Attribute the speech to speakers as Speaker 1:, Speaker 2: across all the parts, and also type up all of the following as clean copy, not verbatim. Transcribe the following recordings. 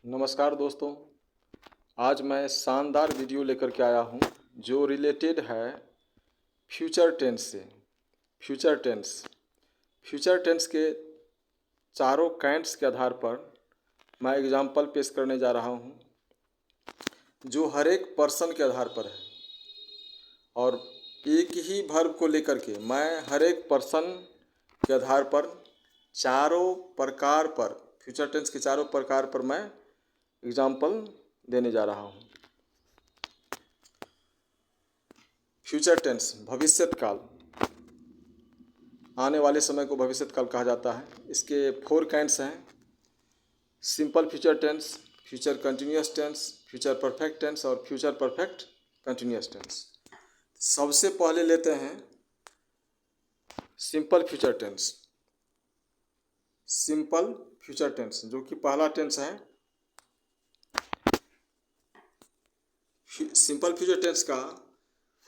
Speaker 1: नमस्कार दोस्तों। आज मैं शानदार वीडियो लेकर के आया हूं जो रिलेटेड है फ्यूचर टेंस से। फ्यूचर टेंस के चारों काइंड्स के आधार पर मैं एग्जाम्पल पेश करने जा रहा हूं जो हर एक पर्सन के आधार पर है, और एक ही वर्ब को लेकर के मैं हर एक पर्सन के आधार पर चारों प्रकार पर फ्यूचर टेंस के चारों प्रकार पर मैं एग्जाम्पल देने जा रहा हूँ। फ्यूचर टेंस भविष्यत काल, आने वाले समय को भविष्यत काल कहा जाता है। इसके 4 काइंड्स हैं: simple future tense, future continuous tense, future perfect tense और फ्यूचर परफेक्ट कंटिन्यूअस टेंस। सबसे पहले लेते हैं simple future tense. Simple future tense जो कि पहला टेंस है। सिंपल फ्यूचर टेंस का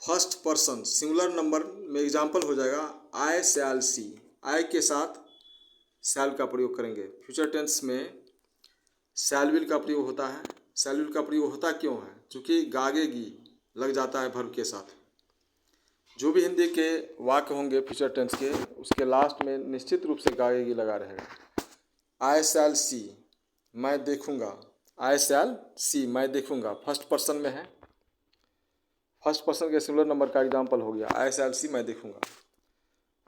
Speaker 1: फर्स्ट पर्सन सिंगुलर नंबर में एग्जाम्पल हो जाएगा आई शैल सी। आई के साथ शैल का प्रयोग करेंगे। फ्यूचर टेंस में शैल विल का प्रयोग होता है। शैल विल का प्रयोग होता क्यों है? क्योंकि गागेगी लग जाता है वर्ब के साथ। जो भी हिंदी के वाक्य होंगे फ्यूचर टेंस के, उसके लास्ट में निश्चित रूप से गागेगी लगा रहेगा। आई शैल सी, मैं देखूंगा। आई शैल सी, मैं देखूंगा, फर्स्ट पर्सन में है। फर्स्ट पर्सन के सिंगुलर नंबर का एग्जाम्पल हो गया आई शैल सी, मैं देखूंगा।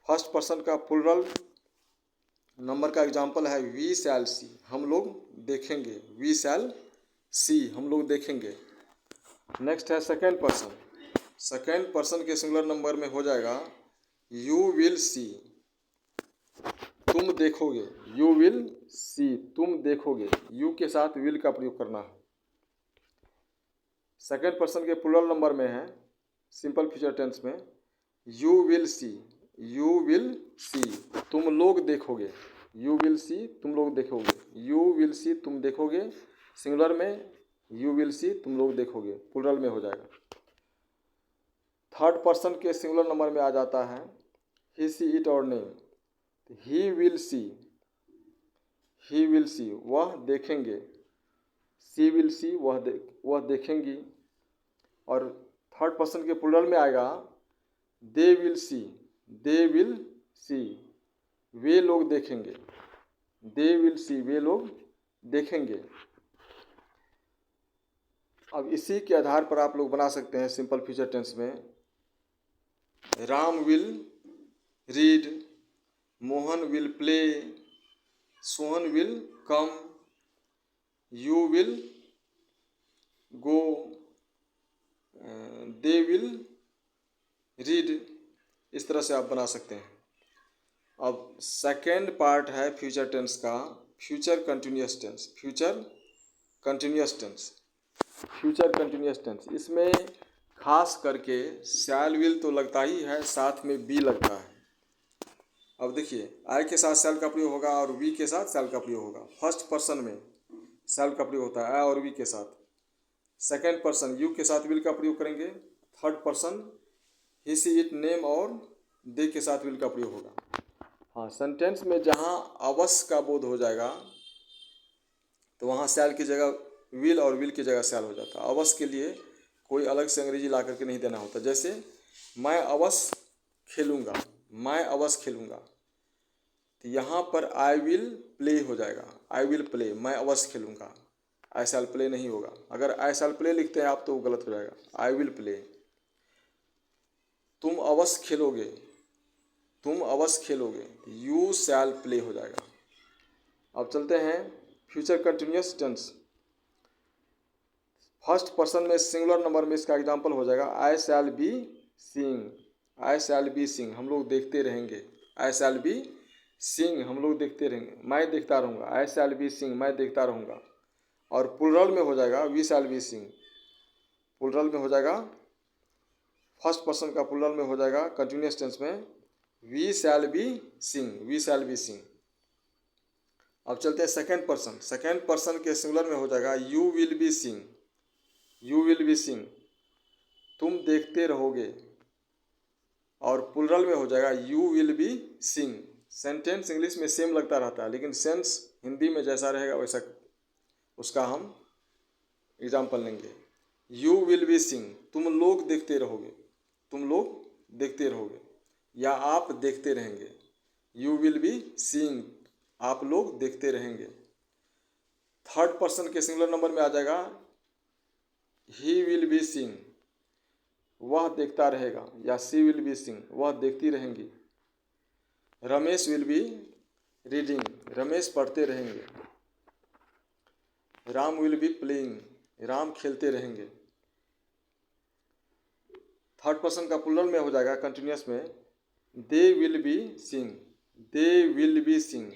Speaker 1: फर्स्ट पर्सन का प्लुरल नंबर का एग्जाम्पल है वी शैल सी, हम लोग देखेंगे। वी शैल सी, हम लोग देखेंगे। नेक्स्ट है सेकेंड पर्सन। सेकेंड पर्सन के सिंगुलर नंबर में हो जाएगा यू विल सी, तुम देखोगे। यू विल सी, तुम देखोगे। यू के साथ विल का प्रयोग करना है। सेकेंड पर्सन के प्लुरल नंबर में है सिंपल फ्यूचर टेंस में you will see, you will see, तुम लोग देखोगे। यू विल सी, तुम लोग देखोगे। यू विल सी, तुम देखोगे। सिंगुलर में यू विल सी, तुम लोग देखोगे, प्लुरल में हो जाएगा। थर्ड पर्सन के सिंगुलर नंबर में आ जाता है ही सी इट और name. He will see, he will see, वह देखेंगे। सी विल सी, वह देखेंगी। और थर्ड पर्सन के प्लुरल में आएगा they will see, they will see, वे लोग देखेंगे। दे विल सी, वे लोग देखेंगे। अब इसी के आधार पर आप लोग बना सकते हैं सिंपल फ्यूचर टेंस में Ram will read, Mohan will play, Sohan will come, you will go, they will read. इस तरह से आप बना सकते हैं। अब सेकेंड पार्ट है फ्यूचर टेंस का future continuous tense. Future continuous tense, future continuous tense, इसमें खास करके शैल विल तो लगता ही है, साथ में बी लगता है। अब देखिए, आई के साथ शैल का प्रयोग होगा और वी के साथ शैल का प्रयोग होगा। फर्स्ट पर्सन में शैल का प्रयोग होता है आई और वी के साथ। सेकेंड पर्सन यू के साथ विल का प्रयोग करेंगे। Third person he see it name और दे के साथ विल का प्रयोग होगा। हाँ, सेंटेंस में जहाँ अवश्य का बोध हो जाएगा तो वहाँ शैल की जगह विल और विल की जगह शैल हो जाता है। अवश्य के लिए कोई अलग से अंग्रेजी ला करके नहीं देना होता। जैसे मैं अवश्य खेलूँगा, मैं अवश्य खेलूँगा, तो यहाँ पर आई विल प्ले हो जाएगा। आई विल प्ले, मैं अवश्य खेलूँगा। आई शैल प्ले नहीं होगा। अगर आई शैल प्ले लिखते हैं आप तो गलत हो जाएगा। I will play. तुम अवश्य खेलोगे, तुम अवश्य खेलोगे, यू शैल प्ले हो जाएगा। अब चलते हैं future continuous tense. First person में सिंगुलर नंबर में इसका एग्जाम्पल हो जाएगा I shall be seeing. I shall be seeing, हम लोग देखते रहेंगे। आई शैल बी सीइंग, हम लोग देखते रहेंगे। मैं देखता रहूँगा। आई शैल बी सीइंग, मैं देखता रहूँगा। और प्लुरल में हो जाएगा we shall be seeing. Plural में हो जाएगा, फर्स्ट पर्सन का प्लुरल में हो जाएगा कंटिन्यूअस टेंस में we shall be seeing, we shall be seeing. अब चलते हैं सेकेंड पर्सन। सेकेंड पर्सन के सिंगुलर में हो जाएगा you will be seeing, you will be seeing, तुम देखते रहोगे। और प्लुरल में हो जाएगा you will be seeing. Sentence English में सेम लगता रहता है, लेकिन सेंस हिंदी में जैसा रहेगा वैसा उसका हम एग्जाम्पल लेंगे। यू विल बी सीइंग, तुम लोग देखते रहोगे, तुम लोग देखते रहोगे या आप देखते रहेंगे। यू विल बी सीइंग, आप लोग देखते रहेंगे। थर्ड पर्सन के सिंगुलर नंबर में आ जाएगा ही विल बी सीइंग, वह देखता रहेगा, या सी विल बी सीइंग, वह देखती रहेंगी। Ramesh will be reading, Ramesh पढ़ते रहेंगे। Ram will be playing, Ram खेलते रहेंगे। थर्ड पर्सन का प्लूरल में हो जाएगा कंटिन्यूअस में they will be seeing, they will be seeing,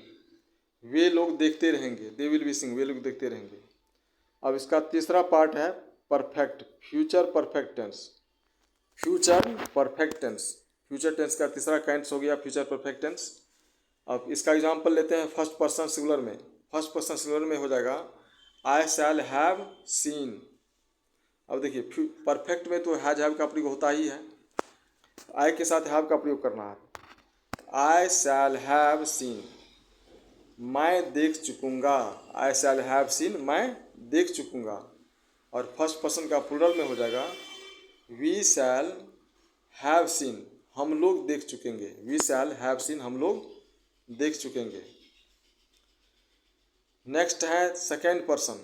Speaker 1: वे लोग देखते रहेंगे। दे विल बी सीइंग, वे लोग देखते रहेंगे। अब इसका तीसरा पार्ट है perfect, future perfect tense. Future perfect tense, future tense का तीसरा काइंड्स हो गया फ्यूचर परफेक्ट टेंस। अब इसका एग्जांपल लेते हैं फर्स्ट पर्सन सिंगुलर में। फर्स्ट पर्सन सिंगुलर में हो जाएगा आई शैल हैव सीन। अब देखिए परफेक्ट में तो हैव का प्रयोग होता ही है, आई के साथ हैव का प्रयोग करना है। आई शैल हैव सीन, मैं देख चुकूंगा। आई शैल हैव सीन, मैं देख चुकूंगा। और फर्स्ट पर्सन का प्लूरल में हो जाएगा वी शैल हैव सीन, हम लोग देख चुकेंगे। वी शैल हैव सीन, हम लोग देख चुकेंगे। नेक्स्ट है second person.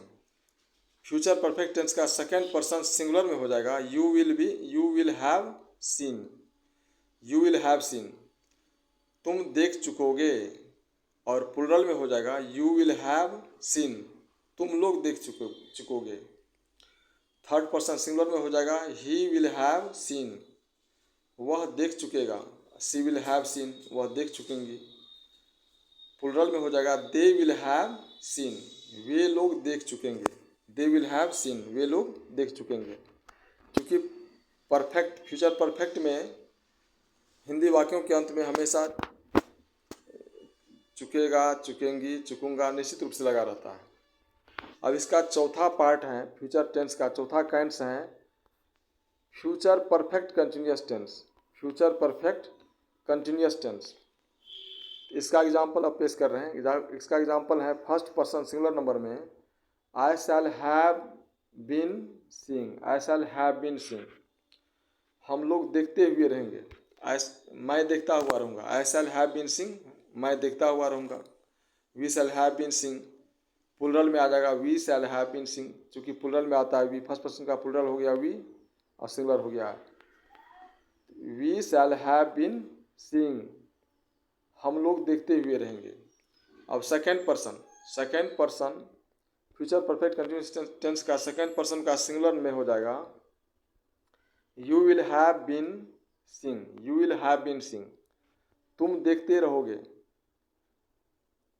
Speaker 1: Future perfect tense का सेकेंड पर्सन सिंगुलर में हो जाएगा you will have seen, you will have seen, तुम देख चुकोगे। और प्लूरल में हो जाएगा यू विल हैव सीन, तुम लोग देख चुकोगे। थर्ड पर्सन सिंगुलर में हो जाएगा ही विल हैव सीन, वह देख चुकेगा। सी विल हैव सीन, वह देख चुकेंगी। प्लूरल में हो जाएगा दे विल हैव सीन, वे लोग देख चुकेंगे। दे विल हैव सीन, वे लोग देख चुकेंगे। क्योंकि परफेक्ट फ्यूचर परफेक्ट में हिंदी वाक्यों के अंत में हमेशा चुकेगा, चुकेंगी, चुकूंगा निश्चित रूप से लगा रहता है। अब इसका चौथा पार्ट है फ्यूचर टेंस का चौथा काइंड्स है future perfect continuous tense. Future perfect continuous tense, इसका एग्जांपल अब पेश कर रहे हैं। इसका एग्जांपल है फर्स्ट पर्सन सिंगुलर नंबर में I shall have been seeing, I shall have been seeing, हम लोग देखते हुए रहेंगे। मैं देखता हुआ रहूँगा। I shall have been seeing, मैं देखता हुआ रहूँगा। We shall have been seeing, plural में आ जाएगा we shall have been seeing, चूँकि प्लूरल में आता है वी, फर्स्ट पर्सन का प्लूरल हो गया वी और सिंगुलर हो गया we shall have been seeing, हम लोग देखते हुए रहेंगे। अब second person future perfect continuous tense का सेकेंड पर्सन का सिंगुलर में हो जाएगा you will have been seeing, you will have been seeing, तुम देखते रहोगे,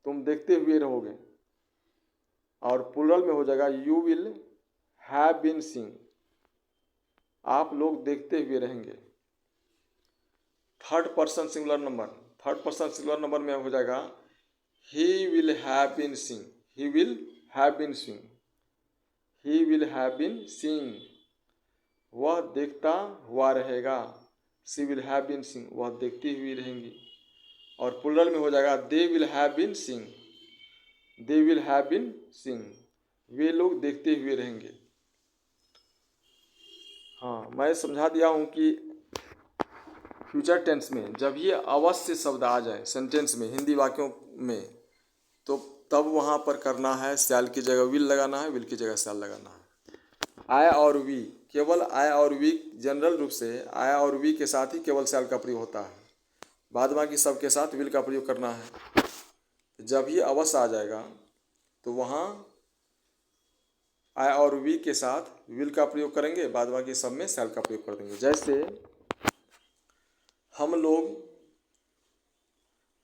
Speaker 1: तुम देखते हुए रहोगे। और प्लूरल में हो जाएगा you will have been seeing, आप लोग देखते हुए रहेंगे। थर्ड पर्सन सिंगुलर नंबर में हो जाएगा he will have been seeing, he will have been seeing, he will have been seeing, वह देखता हुआ रहेगा। She will have been seeing, वह देखती हुई रहेंगी। और प्लूरल में हो जाएगा they will have been seeing, they will have been seeing, वे लोग देखते हुए रहेंगे। हाँ, मैं समझा दिया हूँ कि फ्यूचर टेंस में जब ये अवश्य शब्द आ जाए सेंटेंस में, हिंदी वाक्यों में, तो तब वहाँ पर करना है शैल की जगह विल लगाना है, विल की जगह शैल लगाना है। आई और वी, केवल आई और वी, जनरल रूप से आई और वी के साथ ही केवल शैल का प्रयोग होता है, बाद बाकी सब के साथ विल का प्रयोग करना है। जब ये अवश्य आ जाएगा तो वहाँ आई और वी के साथ विल का प्रयोग करेंगे, बाद बाकी सब में शैल का प्रयोग कर देंगे। जैसे हम लोग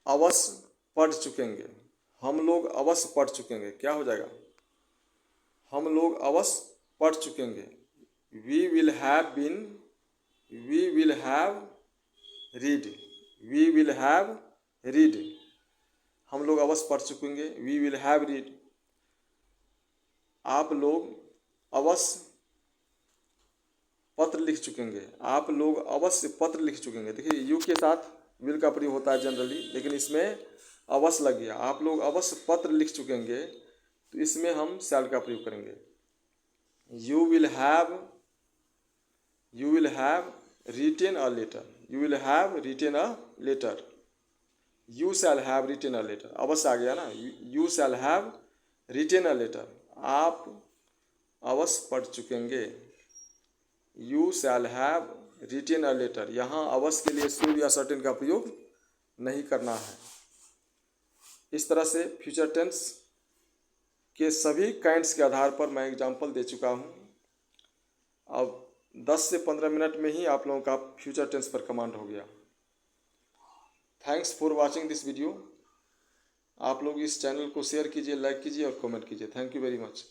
Speaker 1: अवश्य पढ़ चुकेंगे, हम लोग अवश्य पढ़ चुकेंगे, क्या हो जाएगा? हम लोग अवश्य पढ़ चुकेंगे। We will have been, we will have read, we will have read, हम लोग अवश्य पढ़ चुकेंगे। वी विल हैव रीड, आप लोग अवश्य पत्र लिख चुकेंगे, आप लोग अवश्य पत्र लिख चुकेंगे। देखिए यू के साथ विल का प्रयोग होता है जनरली, लेकिन इसमें अवश्य लग गया। आप लोग अवश्य पत्र लिख चुकेंगे, तो इसमें हम शैल का प्रयोग करेंगे। You will have written a letter, you will have written a letter, you shall have written a letter, अवश्य आ गया ना, you shall have written a letter, आप अवश्य पढ़ चुकेंगे। You shall have written a letter, यहाँ अवश्य के लिए शुड या सर्टेन का प्रयोग नहीं करना है। इस तरह से फ्यूचर टेंस के सभी काइंड्स के आधार पर मैं एग्जाम्पल दे चुका हूँ। अब 10 से 15 मिनट में ही आप लोगों का फ्यूचर टेंस पर कमांड हो गया। Thanks for watching this video. आप लोग इस चैनल को शेयर कीजिए, लाइक कीजिए और कमेंट कीजिए। Thank you very much.